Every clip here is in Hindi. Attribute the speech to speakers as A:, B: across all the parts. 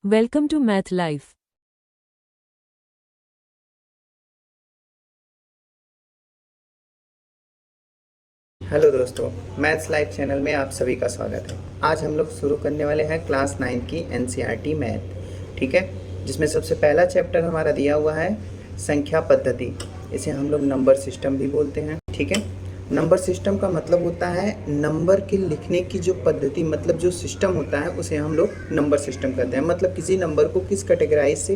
A: Welcome to Math Life.
B: Hello दोस्तों, मैथ्स लाइव चैनल में आप सभी का स्वागत है। आज हम लोग शुरू करने वाले हैं क्लास 9 की एनसीईआरटी मैथ, ठीक है, जिसमें सबसे पहला चैप्टर हमारा दिया हुआ है संख्या पद्धति। इसे हम लोग नंबर सिस्टम भी बोलते हैं, ठीक है। नंबर सिस्टम का मतलब होता है नंबर के लिखने की जो पद्धति, मतलब जो सिस्टम होता है उसे हम लोग नंबर सिस्टम कहते हैं। मतलब किसी नंबर को किस कैटेगराइज से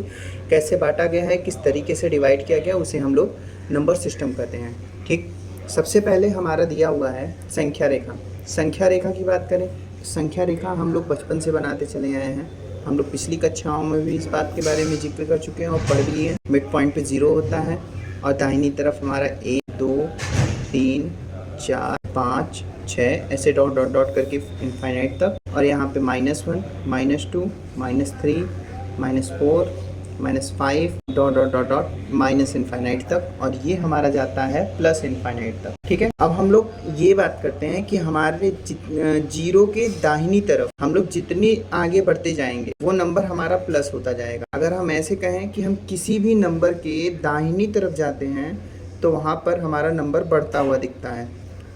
B: कैसे बांटा गया है, किस तरीके से डिवाइड किया गया, उसे हम लोग नंबर सिस्टम कहते हैं, ठीक। सबसे पहले हमारा दिया हुआ है संख्या रेखा। संख्या रेखा की बात करें, संख्या रेखा हम लोग बचपन से बनाते चले आए हैं। हम लोग पिछली कक्षाओं में भी इस बात के बारे में जिक्र कर चुके हैं और पढ़ भी लिए। मिड पॉइंट पे 0 होता है और दाहिनी तरफ हमारा 1 2 3 4 5 6 ऐसे डॉट डॉट डॉट करके इनफाइनाइट तक, और यहाँ पे -1 -2 -3 -4 -5 dot dot dot dot minus infinite तक, और ये हमारा जाता है प्लस इनफाइनाइट तक, ठीक है। अब हम लोग ये बात करते हैं कि हमारे जीरो के दाहिनी तरफ हम लोग जितने आगे बढ़ते जाएंगे वो नंबर हमारा प्लस होता जाएगा। अगर हम ऐसे कहें कि हम किसी भी नंबर के दाहिनी तरफ जाते हैं तो वहाँ पर हमारा नंबर बढ़ता हुआ दिखता है,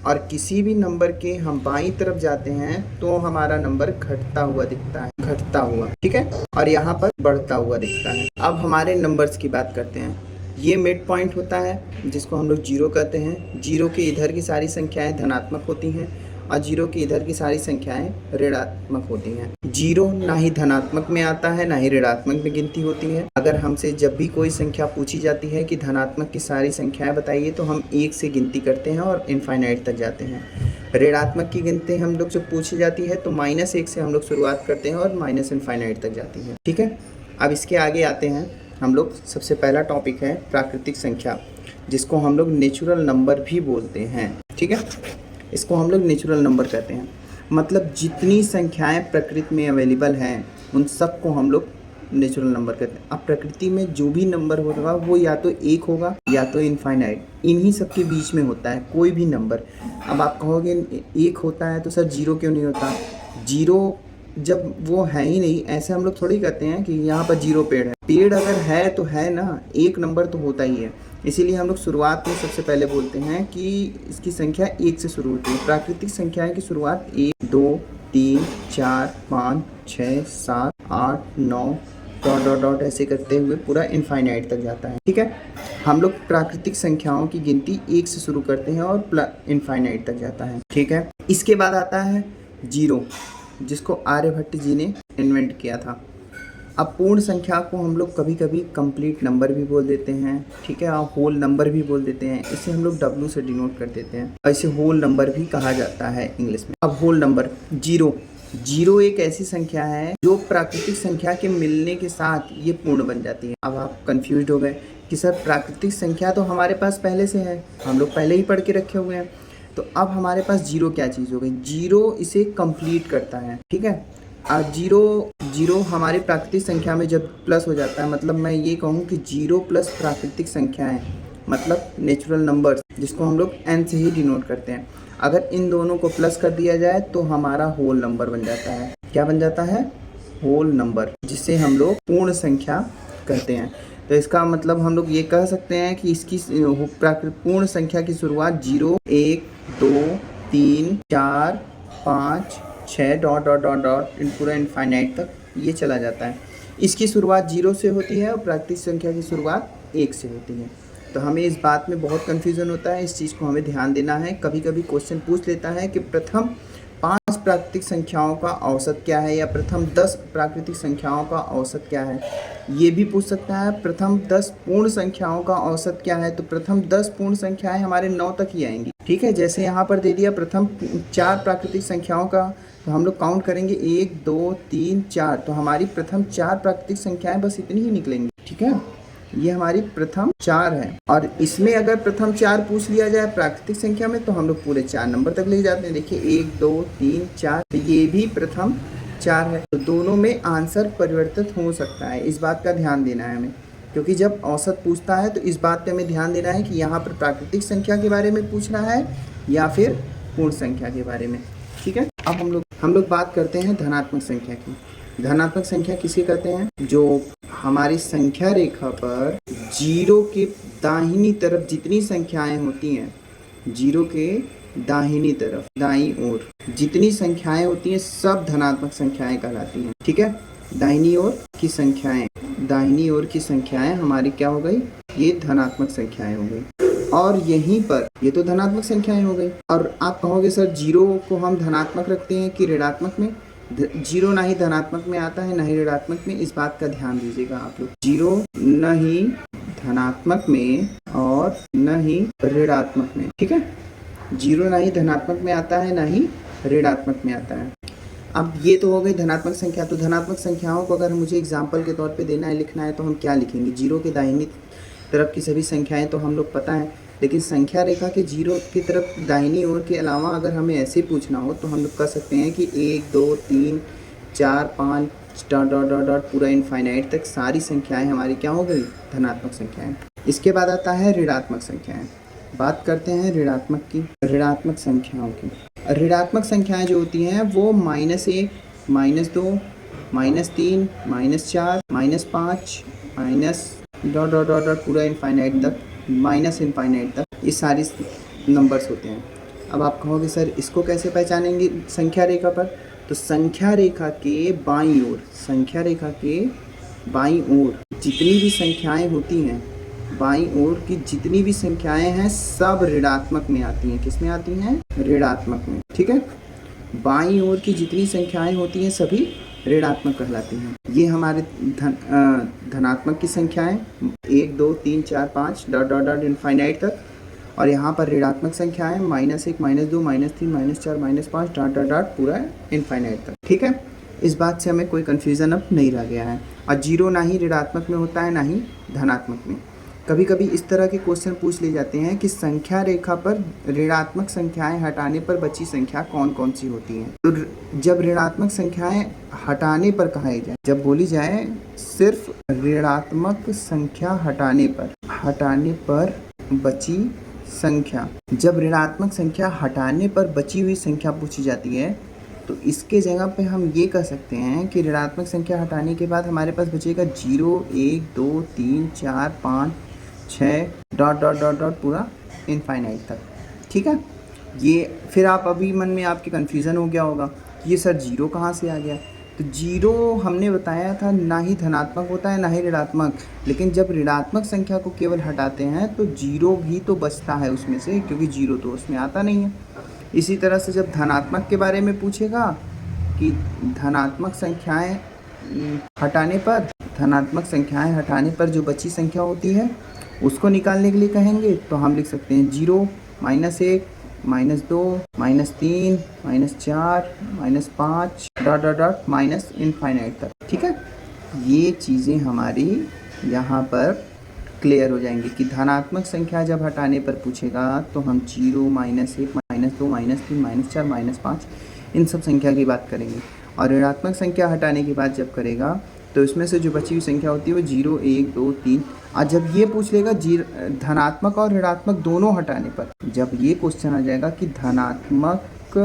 B: और किसी भी नंबर के हम बाईं तरफ जाते हैं तो हमारा नंबर घटता हुआ दिखता है, घटता हुआ, ठीक है, और यहाँ पर बढ़ता हुआ दिखता है। अब हमारे नंबर्स की बात करते हैं। ये मिड पॉइंट होता है जिसको हम लोग जीरो कहते हैं। जीरो के इधर की सारी संख्याएं धनात्मक होती हैं और जीरो के इधर की सारी संख्याएं ऋणात्मक होती हैं। जीरो ना ही धनात्मक में आता है ना ही ऋणात्मक में गिनती होती है। अगर हमसे जब भी कोई संख्या पूछी जाती है कि धनात्मक की सारी संख्याएं बताइए तो हम 1 से गिनती करते हैं और इनफाइनाइट तक जाते हैं। ऋणात्मक की गिनती हम लोग जब पूछी जाती है तो -1 से हम लोग शुरुआत करते हैं और माइनस इनफाइनाइट तक जाती है, ठीक है। अब इसके आगे आते हैं हम लोग। सबसे पहला टॉपिक है प्राकृतिक संख्या, जिसको हम लोग नेचुरल नंबर भी बोलते हैं, ठीक है। इसको हम लोग नेचुरल नंबर कहते हैं। मतलब जितनी संख्याएं प्रकृति में अवेलेबल हैं उन सबको हम लोग नेचुरल नंबर कहते हैं। अब प्रकृति में जो भी नंबर होगा वो या तो 1 होगा या तो इनफाइनाइट, इन्हीं सब के बीच में होता है कोई भी नंबर। अब आप कहोगे 1 होता है तो सर 0 क्यों नहीं होता? 0 जब वो है ही नहीं, ऐसे हम लोग थोड़ी कहते हैं कि यहाँ पर 0 पेड़ है। पेड़ अगर है तो है ना, एक नंबर तो होता ही है। इसीलिए हम लोग शुरुआत में सबसे पहले बोलते हैं कि इसकी संख्या 1 से शुरू होती है। प्राकृतिक संख्याएं की शुरुआत 1 2 3 4 5 6 7 8 9 डॉट डॉट डॉट ऐसे करते हुए पूरा इनफाइनाइट तक जाता है, ठीक है। हम लोग प्राकृतिक संख्याओं की गिनती 1 से शुरू करते हैं और इनफाइनाइट तक जाता है, ठीक है। इसके बाद आता है 0, जिसको आर्यभट्ट जी ने इन्वेंट किया था। अब पूर्ण संख्या को हम लोग कभी कभी कंप्लीट नंबर भी बोल देते हैं, ठीक है, और होल नंबर भी बोल देते हैं। इसे हम लोग W से डिनोट कर देते हैं और इसे होल नंबर भी कहा जाता है इंग्लिश में। अब होल नंबर 0 एक ऐसी संख्या है जो प्राकृतिक संख्या के मिलने के साथ ये पूर्ण बन जाती है। अब आप कंफ्यूज हो गए कि सर प्राकृतिक संख्या तो हमारे पास पहले से है, हम लोग पहले ही पढ़ के रखे हुए हैं, तो अब हमारे पास 0 क्या चीज़ हो गई? 0 इसे कंप्लीट करता है, ठीक है। और 0 हमारी प्राकृतिक संख्या में जब प्लस हो जाता है, मतलब मैं ये कहूँ कि 0 प्लस प्राकृतिक संख्या है, मतलब नेचुरल नंबर्स, जिसको हम लोग n से ही डिनोट करते हैं। अगर इन दोनों को प्लस कर दिया जाए तो हमारा होल नंबर बन जाता है। क्या बन जाता है? होल नंबर, जिसे हम लोग पूर्ण संख्या कहते हैं। तो इसका मतलब हम लोग ये कह सकते हैं कि इसकी पूर्ण संख्या की शुरुआत 0 1 2 3 4 5 6 डॉट डॉट डॉट डॉट पूरा इनफाइनाइट तक ये चला जाता है। इसकी शुरुआत 0 से होती है और प्राकृतिक संख्या की शुरुआत 1 से होती है। तो हमें इस बात में बहुत कन्फ्यूज़न होता है, इस चीज़ को हमें ध्यान देना है। कभी कभी क्वेश्चन पूछ लेता है कि प्रथम 5 प्राकृतिक संख्याओं का औसत क्या है, या प्रथम 10 प्राकृतिक संख्याओं का औसत क्या है। ये भी पूछ सकता है प्रथम 10 पूर्ण संख्याओं का औसत क्या है, तो प्रथम 10 पूर्ण संख्याएं हमारे 9 तक ही आएंगी, ठीक है। जैसे यहाँ पर दे दिया प्रथम 4 प्राकृतिक संख्याओं का, तो हम लोग काउंट करेंगे 1 2 3 4, तो हमारी प्रथम 4 प्राकृतिक संख्याएं बस इतनी ही निकलेंगी, ठीक है। ये हमारी प्रथम 4 है, और इसमें अगर प्रथम 4 पूछ लिया जाए प्राकृतिक संख्या में तो हम लोग पूरे 4 नंबर तक ले जाते हैं। देखिए 1 2 3 4, तो ये भी प्रथम 4 है। तो दोनों में आंसर परिवर्तित हो सकता है, इस बात का ध्यान देना है हमें, क्योंकि जब औसत पूछता है तो इस बात पे हमें ध्यान देना है कि यहाँ पर प्राकृतिक संख्या के बारे में पूछ रहा है या फिर पूर्ण संख्या के बारे में, ठीक है। अब हम लोग बात करते हैं धनात्मक संख्या की। धनात्मक संख्या किसे कहते हैं? जो हमारी संख्या रेखा पर जीरो के दाहिनी तरफ जितनी संख्याएं होती हैं, जीरो के दाहिनी तरफ दाईं ओर जितनी संख्याएं होती हैं सब धनात्मक संख्याएं कहलाती हैं। ठीक है, दाहिनी ओर की संख्याएं हमारी क्या हो गई? ये धनात्मक संख्याएं हो गई। और यहीं पर ये तो धनात्मक संख्याएं हो गई। और आप कहोगे सर जीरो को हम धनात्मक रखते हैं कि ऋणात्मक में? जीरो ना ही धनात्मक में आता है ना ही ऋणात्मक में, इस बात का ध्यान दीजिएगा आप लोग। जीरो न ही धनात्मक में और न ही ऋणात्मक में। ठीक है, जीरो ना ही धनात्मक में आता है ना ही ऋणात्मक में आता है। अब ये तो हो गई धनात्मक संख्या। तो धनात्मक संख्याओं को अगर मुझे एग्जाम्पल के तौर पे देना है, लिखना है, तो हम क्या लिखेंगे? जीरो के दाहिनी तरफ की सभी संख्याएं तो हम लोग पता है, लेकिन संख्या रेखा के जीरो की तरफ दाहिनी ओर के अलावा अगर हमें ऐसे पूछना हो तो हम लोग कह सकते हैं कि 1 2 3 4 5 डॉट डॉट डॉट डॉट पूरा इनफाइनाइट तक सारी संख्याएं हमारी क्या हो गई? धनात्मक संख्याएं। इसके बाद आता है ऋणात्मक संख्याएं। बात करते हैं ऋणात्मक की, ऋणात्मक संख्याओं की। ऋणात्मक संख्याएं जो होती हैं वो -1 -2 -3 -4 -5 minus dot dot dot dot पूरा इनफाइनाइट तक, माइनस इनफाइनाइट तक, ये सारी नंबर्स होते हैं। अब आप कहोगे सर इसको कैसे पहचानेंगे संख्या रेखा पर? तो संख्या रेखा के बाईं ओर, संख्या रेखा के बाईं ओर जितनी भी संख्याएं होती हैं, बाईं ओर की जितनी भी संख्याएं हैं सब ऋणात्मक में आती हैं। किस में आती हैं? ऋणात्मक में। ठीक है, बाईं ओर की जितनी संख्याएं होती हैं सभी ऋणात्मक कहलाती हैं। ये हमारे धनात्मक की संख्याएं 1 2 3 4 5 डॉट डॉट डॉट इनफाइनाइट तक, और यहाँ पर ऋणात्मक संख्याएं -1 -2 -3 -4 -5 डॉट डॉट डॉट पूरा इनफाइनाइट तक। ठीक है, इस बात से हमें कोई कन्फ्यूज़न अब नहीं रह गया है। और जीरो ना ही ऋणात्मक में होता है ना ही धनात्मक में। कभी कभी इस तरह के क्वेश्चन पूछ ले जाते हैं कि संख्या रेखा पर ऋणात्मक संख्याएं हटाने पर बची संख्या कौन कौन सी होती हैं। तो जब ऋणात्मक संख्याएं हटाने पर कहा जाए, जब बोली जाए सिर्फ ऋणात्मक संख्या हटाने पर बची संख्या, जब ऋणात्मक संख्या हटाने पर बची हुई संख्या पूछी जाती है तो इसके जगह पे हम ये कह सकते हैं कि ऋणात्मक संख्या हटाने के बाद हमारे पास बचेगा 0 1 2 3 4 5 6 डॉट डॉट डॉट डॉट पूरा इनफाइनाइट तक। ठीक है, ये फिर आप अभी मन में आपके कन्फ्यूज़न हो गया होगा ये सर जीरो कहाँ से आ गया? तो जीरो हमने बताया था ना ही धनात्मक होता है ना ही ऋणात्मक, लेकिन जब ऋणात्मक संख्या को केवल हटाते हैं तो जीरो भी तो बचता है उसमें से, क्योंकि जीरो तो उसमें आता नहीं है। इसी तरह से जब धनात्मक के बारे में पूछेगा कि धनात्मक संख्याएं हटाने पर जो बची संख्या होती है उसको निकालने के लिए कहेंगे तो हम लिख सकते हैं 0 -1 -2 -3 -4 -5 dot dot dot minus infinite तक। ठीक है, ये चीज़ें हमारी यहाँ पर क्लियर हो जाएंगी कि धनात्मक संख्या जब हटाने पर पूछेगा तो हम 0 -1 -2 -3 -4 -5 इन सब संख्या की बात करेंगे। और ऋणात्मक संख्या हटाने की बात जब करेगा तो इसमें से जो बची हुई संख्या होती है वो 0 1 2 3। और जब ये पूछ लेगा धनात्मक और ऋणात्मक दोनों हटाने पर, जब ये क्वेश्चन आ जाएगा कि धनात्मक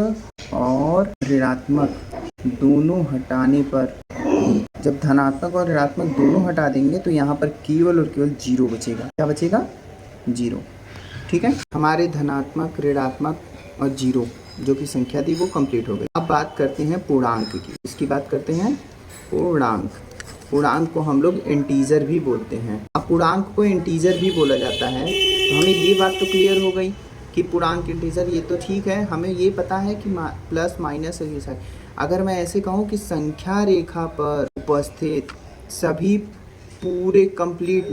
B: और ऋणात्मक दोनों हटाने पर, जब धनात्मक और ऋणात्मक दोनों हटा देंगे तो यहाँ पर केवल और केवल 0 बचेगा। क्या बचेगा? 0। ठीक है, हमारे धनात्मक, ऋणात्मक और 0 जो कि संख्या थी वो कंप्लीट हो गई। अब बात करते हैं पूर्णांक की। इसकी बात करते हैं पूर्णांक। पूर्णांक को हम लोग इंटीजर भी बोलते हैं। अब पूर्णांक को इंटीजर भी बोला जाता है, तो हमें ये बात तो क्लियर हो गई कि पूर्णांक इंटीजर, ये तो ठीक है, हमें ये पता है कि प्लस माइनस ये सब। अगर मैं ऐसे कहूँ कि संख्या रेखा पर उपस्थित सभी पूरे कंप्लीट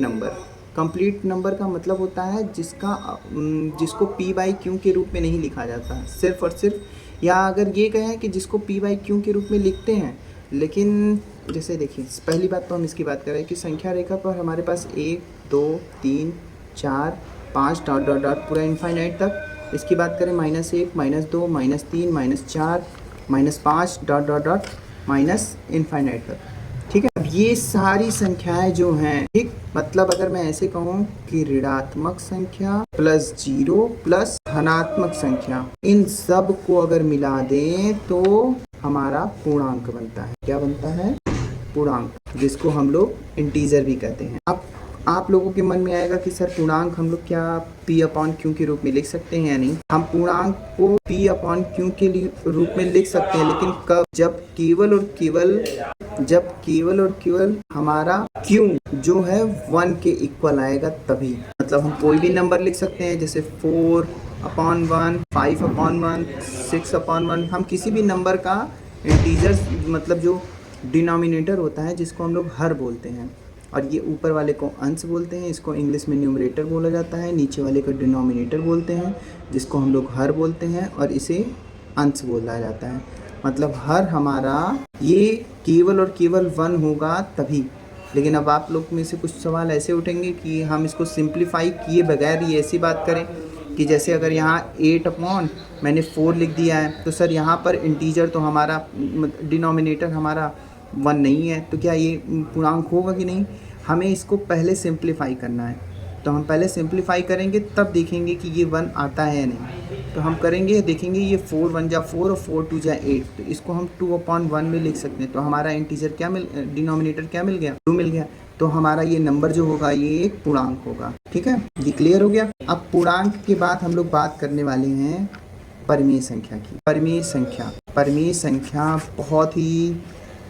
B: नंबर का मतलब होता है जिसको p/q के रूप में नहीं लिखा जाता, सिर्फ और सिर्फ, या अगर ये कहें कि जिसको p/q के रूप में लिखते हैं, लेकिन जैसे देखिए पहली बात तो हम इसकी बात करें कि संख्या रेखा पर हमारे पास 1 2 3 4 5 डॉट डॉट डॉट पूरा इनफाइनाइट तक। इसकी बात करें -1 -2 -3 -4 -5 dot dot dot minus infinite तक। ठीक है, अब ये सारी संख्याएं जो हैं, ठीक, मतलब अगर मैं ऐसे कहूँ कि ऋणात्मक संख्या प्लस 0 प्लस धनात्मक संख्या, इन सब को अगर मिला दें तो हमारा पूर्णांक बनता है। क्या बनता है? पूर्णांक, जिसको हम लोग इंटीजर भी कहते हैं। अब आप लोगों के मन में आएगा कि सर पूर्णांक हम लोग क्या p/q के रूप में लिख सकते हैं या नहीं। हम पूर्णांक को p/q के रूप में लिख सकते हैं, लेकिन कब? जब केवल और केवल हमारा q जो है 1 के इक्वल आएगा तभी। मतलब हम कोई भी नंबर लिख सकते हैं, जैसे 4/1, 5/1, 6/1। हम किसी भी नंबर का इंटीजर, मतलब जो डिनोमिनेटर होता है, जिसको हम लोग हर बोलते हैं, और ये ऊपर वाले को अंश बोलते हैं, इसको इंग्लिश में न्यूमरेटर बोला जाता है। नीचे वाले को डिनोमिनेटर बोलते हैं, जिसको हम लोग हर बोलते हैं, और इसे अंश बोला जाता है। मतलब हर हमारा ये केवल और केवल 1 होगा तभी। लेकिन अब आप लोग में से कुछ सवाल ऐसे उठेंगे कि हम इसको सिंप्लीफाई किए बगैर ये ऐसी बात करें कि जैसे अगर यहाँ 8 मैंने 4 लिख दिया है, तो सर यहाँ पर इंटीजर तो हमारा डिनोमिनेटर हमारा 1 नहीं है, तो क्या ये पूर्णांक होगा कि नहीं। हमें इसको पहले सिंप्लीफाई करना है, तो हम पहले सिंप्लीफाई करेंगे, तब देखेंगे कि ये 1 आता है या नहीं। तो हम करेंगे, देखेंगे ये 4 1 जा 4 और 4 2 जा 8, तो इसको हम 2/1 में लिख सकते हैं। तो हमारा इंटीजर क्या डिनोमिनेटर क्या मिल गया? 2 मिल गया। तो हमारा ये नंबर जो होगा ये एक पूर्णांक होगा। ठीक है, ये क्लियर हो गया। अब पूर्णांक के बाद हम लोग बात करने वाले हैं परिमेय संख्या की। परिमेय संख्या बहुत ही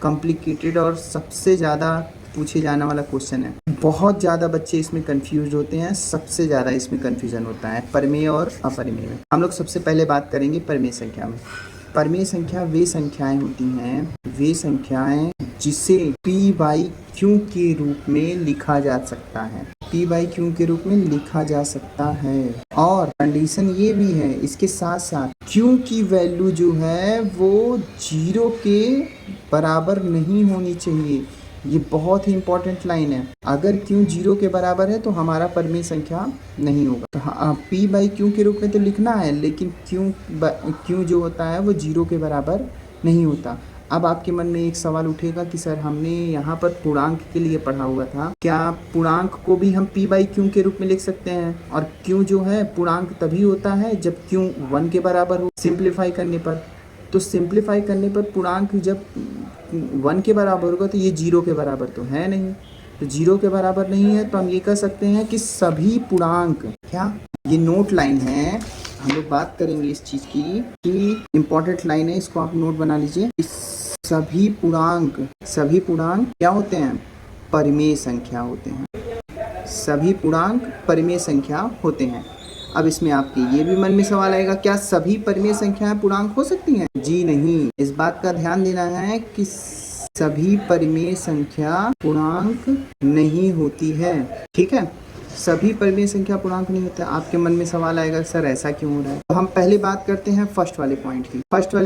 B: कॉम्प्लिकेटेड और सबसे ज़्यादा पूछे जाने वाला क्वेश्चन है। बहुत ज़्यादा बच्चे इसमें कंफ्यूज होते हैं, सबसे ज़्यादा इसमें कंफ्यूजन होता है परिमेय और अपरिमेय में। हम लोग सबसे पहले बात करेंगे परिमेय संख्या में। परिमेय संख्या वे संख्याएं होती हैं जिसे p/q के रूप में लिखा जा सकता है। p/q के रूप में लिखा जा सकता है, और कंडीशन ये भी है इसके साथ साथ q की वैल्यू जो है वो 0 के बराबर नहीं होनी चाहिए। ये बहुत ही इंपॉर्टेंट लाइन है। अगर q 0 के बराबर है तो हमारा परिमेय संख्या नहीं होगा। तो हाँ, p/q के रूप में तो लिखना है, लेकिन q जो होता है वो 0 के बराबर नहीं होता। अब आपके मन में एक सवाल उठेगा कि सर हमने यहाँ पर पूर्णांक के लिए पढ़ा हुआ था, क्या पूर्णांक को भी हम p/q के रूप में लिख सकते हैं? और q जो है पूर्णांक तभी होता है जब q 1 के बराबर हो। सिंप्लीफाई करने पर पूर्णांक जब 1 के बराबर होगा तो ये 0 के बराबर तो है नहीं। तो 0 के बराबर नहीं है, तो हम ये कह सकते हैं कि सभी पूर्णांक, क्या ये नोट लाइन है, हम लोग बात करेंगे इस चीज़ की कि इम्पोर्टेंट लाइन है, इसको आप नोट बना लीजिए। सभी पूर्णांक क्या होते हैं? परिमेय संख्या होते हैं। सभी पूर्णांक परिमेय संख्या होते हैं। अब इसमें आपके ये भी मन में सवाल आएगा, क्या सभी परिमेय संख्याएं पूर्णांक हो सकती हैं? जी नहीं। इस बात का ध्यान देना है कि सभी परिमेय संख्या पूर्णांक नहीं होती है। ठीक है, सभी परिमेय संख्या पूर्णांक नहीं होता। आपके मन में सवाल आएगा, सर ऐसा क्यों हो रहा है? तो हम पहले बात करते हैं फर्स्ट वाले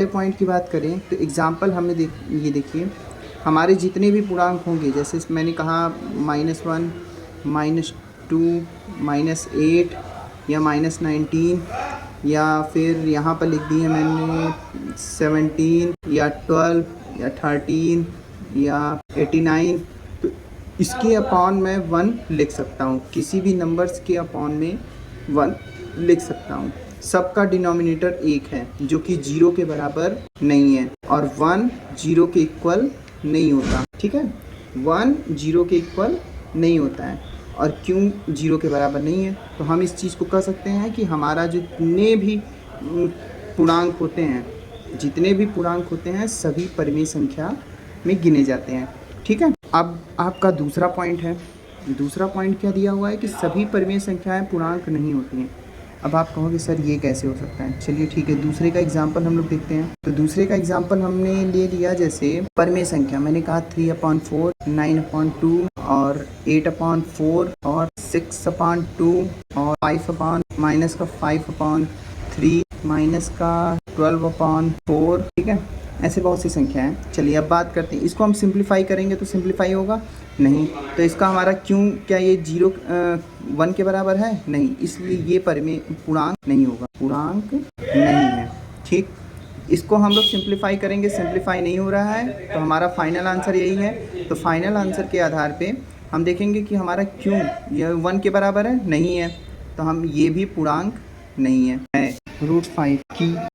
B: पॉइंट की बात करें तो एग्जाम्पल हमने ये देखिए, हमारे जितने भी पूर्णांक होंगे, जैसे मैंने कहा -1, -2, -8 या -19, या फिर यहाँ पर लिख दिए मैंने 17 या 12 या 13 या 89, तो इसके अपॉन में 1 लिख सकता हूँ। किसी भी नंबर्स के अपॉन में 1 लिख सकता हूँ। सबका डिनोमिनेटर 1 है, जो कि 0 के बराबर नहीं है, और 1 0 के इक्वल नहीं होता। ठीक है, 1 0 के इक्वल नहीं होता है, और क्यों 0 के बराबर नहीं है, तो हम इस चीज़ को कह सकते हैं कि हमारा जितने भी पूर्णांक होते हैं सभी परिमेय संख्या में गिने जाते हैं। ठीक है, अब आपका दूसरा पॉइंट क्या दिया हुआ है कि सभी परिमेय संख्याएं पूर्णांक नहीं होती हैं। अब आप कहोगे सर ये कैसे हो सकता है? चलिए ठीक है, दूसरे का एग्जाम्पल हम लोग देखते हैं। तो दूसरे का एग्जाम्पल हमने ले लिया, जैसे परिमेय संख्या मैंने कहा 3/4, 9/2 और 8/4 और 6/2 और 5/3 -12/4। ठीक है, ऐसे बहुत सी संख्या है। चलिए अब बात करते हैं, इसको हम सिंप्लीफाई करेंगे तो सिंप्लीफाई होगा नहीं, तो इसका हमारा क्या ये 1 के बराबर है? नहीं, इसलिए ये परिमेय पूर्णांक नहीं होगा, पूर्णांक नहीं है। ठीक, इसको हम लोग सिंप्लीफाई करेंगे, सिंप्लीफाई नहीं हो रहा है, तो हमारा फाइनल आंसर यही है। तो फाइनल आंसर के आधार पे हम देखेंगे कि हमारा क्यों ये 1 के बराबर है? नहीं है, तो हम ये भी पूर्णांक नहीं है। √5 की